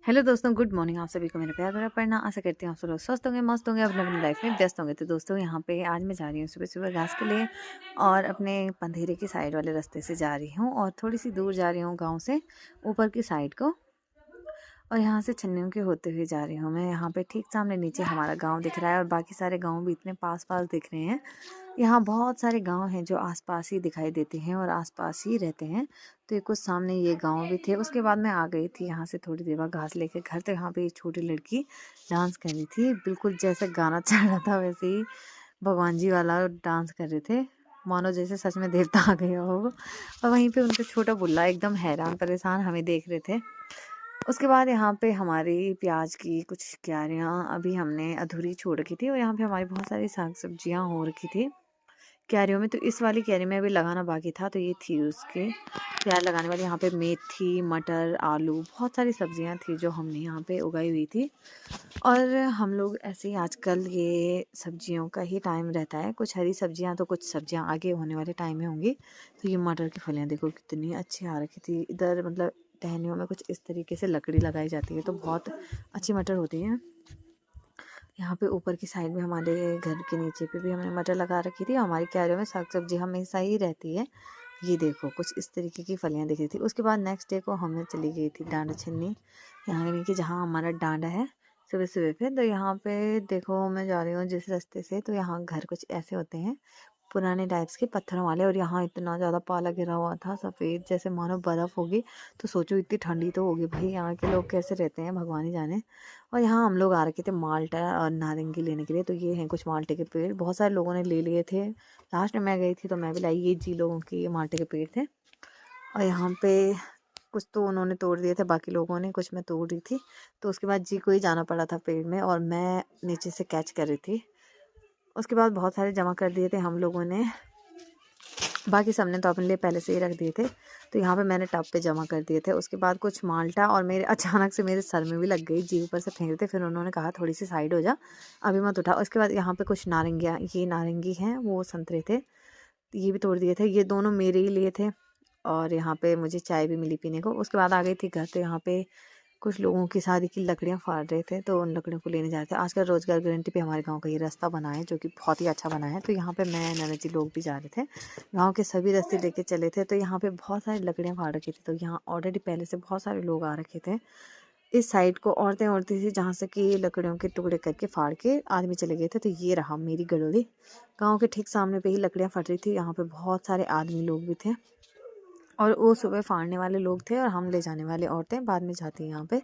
Hello दोस्तों, good morning. आप सभी को मेरा प्यार भरा प्रणाम। आशा करती हूँ आप सब लोग स्वस्थ होंगे, मस्त होंगे, अपने अपनी लाइफ में व्यस्त होंगे। तो दोस्तों, यहाँ पे आज मैं जा रही हूँ सुबह सुबह घास के लिए और अपने पंधेरे की साइड वाले रास्ते से जा रही हूँ और थोड़ी सी दूर जा रही हूँ गांव से ऊपर की साइड को। और यहाँ से छन्नियों के होते हुए जा रही हूँ मैं। यहाँ पे ठीक सामने नीचे हमारा गांव दिख रहा है और बाकी सारे गांव भी इतने पास पास दिख रहे हैं। यहाँ बहुत सारे गांव हैं जो आसपास ही दिखाई देते हैं और आसपास ही रहते हैं। तो ये कुछ सामने ये गांव भी थे। उसके बाद मैं आ गई थी यहाँ से थोड़ी देर बाद घास लेके घर। तो यहाँ पे एक छोटी लड़की डांस कर रही थी, बिल्कुल जैसे गाना चल रहा था वैसे ही भगवान जी वाला डांस कर रहे थे, मानो जैसे सच में देवता आ गया हो। और वहीं पे उनका छोटा बुल्ला एकदम हैरान परेशान हमें देख रहे थे। उसके बाद यहाँ पे हमारी प्याज की कुछ क्यारियाँ अभी हमने अधूरी छोड़ रखी थी और यहाँ पे हमारी बहुत सारी साग सब्जियाँ हो रखी थी क्यारियों में। तो इस वाली क्यारी में अभी लगाना बाकी था, तो ये थी उसके प्याज लगाने वाली। यहाँ पे मेथी, मटर, आलू, बहुत सारी सब्जियाँ थी जो हमने यहाँ पे उगाई हुई थी। और हम लोग ऐसे ही आजकल ये सब्जियों का ही टाइम रहता है, कुछ हरी सब्जियाँ तो कुछ सब्जियाँ आगे होने वाले टाइम में होंगी। तो ये मटर की फलियाँ देखो कितनी अच्छी आ रखी थी। इधर मतलब टहनियों में कुछ इस तरीके से लकड़ी लगाई जाती है तो बहुत अच्छी मटर होती है। यहाँ पे ऊपर की साइड में हमारे घर के नीचे पे भी हमने मटर लगा रखी थी। हमारी क्यारियों में साग सब्जी हमेशा ही रहती है। ये देखो कुछ इस तरीके की फलियाँ दिख रही थी। उसके बाद नेक्स्ट डे को हमें चली गई थी डांडा छिलनी, यहाँ की जहाँ हमारा डांडा है सुबह सुबह पे। तो यहाँ पे देखो मैं जा रही हूँ जिस रास्ते से, तो यहाँ घर कुछ ऐसे होते हैं पुराने टाइप्स के पत्थरों वाले। और यहाँ इतना ज़्यादा पाला गिरा हुआ था सफ़ेद जैसे मानो बर्फ़ होगी। तो सोचो इतनी ठंडी तो होगी भाई, यहाँ के लोग कैसे रहते हैं भगवान ही जाने। और यहाँ हम लोग आ रखे थे माल्टा और नारंगी लेने के लिए। तो ये हैं कुछ माल्टे के पेड़, बहुत सारे लोगों ने ले लिए थे। लास्ट में मैं गई थी तो मैं भी लाई। ये जी लोगों के ये माल्टे के पेड़ थे और यहाँ पे कुछ तो उन्होंने तोड़ दिए थे, बाकी लोगों ने, कुछ मैं तोड़ रही थी। तो उसके बाद जी को ही जाना पड़ा था पेड़ में और मैं नीचे से कैच कर रही थी। उसके बाद बहुत सारे जमा कर दिए थे हम लोगों ने, बाकी सबने तो अपने लिए पहले से ही रख दिए थे। तो यहाँ पे मैंने टब पे जमा कर दिए थे। उसके बाद कुछ माल्टा और मेरे अचानक से मेरे सर में भी लग गई, जी ऊपर से फेंक रहे थे। फिर उन्होंने कहा थोड़ी सी साइड हो जा, अभी मत उठा। उसके बाद यहाँ पे कुछ नारंगियाँ, ये नारंगी हैं, वो संतरे थे, ये भी तोड़ दिए थे। ये दोनों मेरे ही लिए थे और यहाँ पे मुझे चाय भी मिली पीने को। उसके बाद आ गई थी घर। तो यहाँ पे कुछ लोगों की शादी की लकड़ियाँ फाड़ रहे थे तो उन लकड़ियों को लेने जा रहे थे। आजकल रोजगार गारंटी पे हमारे गांव का ये रास्ता बना है जो कि बहुत ही अच्छा बना है। तो यहाँ पे मैं ननद जी लोग भी जा रहे थे, गांव के सभी रास्ते लेके चले थे। तो यहाँ पे बहुत सारी लकड़ियाँ फाड़ रखी थी। तो यहाँ ऑलरेडी पहले से बहुत सारे लोग आ रखे थे। इस साइड को औरतें औरतें थी जहाँ से कि लकड़ियों के टुकड़े करके फाड़ के आदमी चले गए थे। तो ये रहा मेरी गडोली। गाँव के ठीक सामने पे ही लकड़ियाँ फट रही थी। यहाँ पे बहुत सारे आदमी लोग भी थे और वो सुबह फाड़ने वाले लोग थे और हम ले जाने वाले औरतें बाद में जाती हैं यहाँ पे।